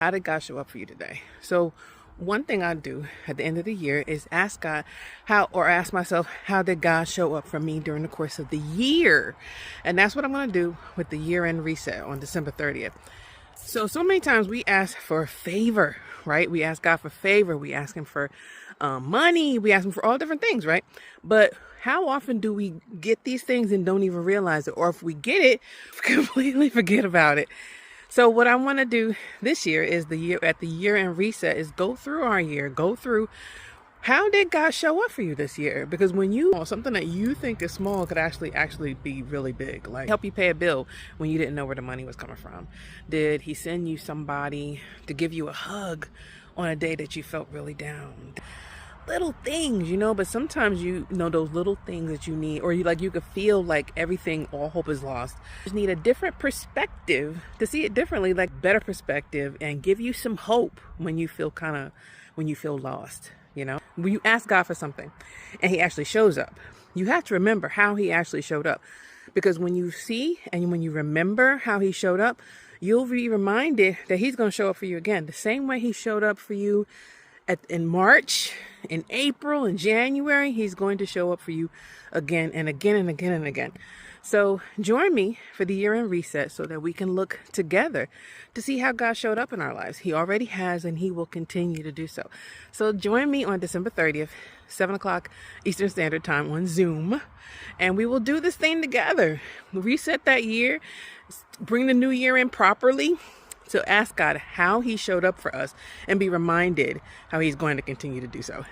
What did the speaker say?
How did God show up for you today? So one thing I do at the end of the year is ask God ask myself, how did God show up for me during the course of the year? And that's what I'm going to do with the year-end reset on December 30th. So many times we ask for a favor, right? We ask God for favor. We ask him for money. We ask him for all different things, right? But how often do we get these things and don't even realize it? Or if we get it, completely forget about it. So what I want to do this year is the year-end reset is go through our year, go through how did God show up for you this year? Because when something that you think is small could actually be really big, like help you pay a bill when you didn't know where the money was coming from. Did he send you somebody to give you a hug on a day that you felt really down? Little things, but sometimes those little things that you need, or you could feel like all hope is lost. You just need a different perspective to see it differently, like better perspective, and give you some hope when you feel lost. When you ask God for something and he actually shows up, you have to remember how he actually showed up, because when you see and when you remember how he showed up, you'll be reminded that he's going to show up for you again, the same way he showed up for you in March, in April, in January. He's going to show up for you again and again and again and again. So join me for the year-end reset so that we can look together to see how God showed up in our lives. He already has, and he will continue to do so. So join me on December 30th, 7 o'clock Eastern Standard Time on Zoom, and we will do this thing together. Reset that year, bring the new year in properly. So ask God how he showed up for us and be reminded how he's going to continue to do so.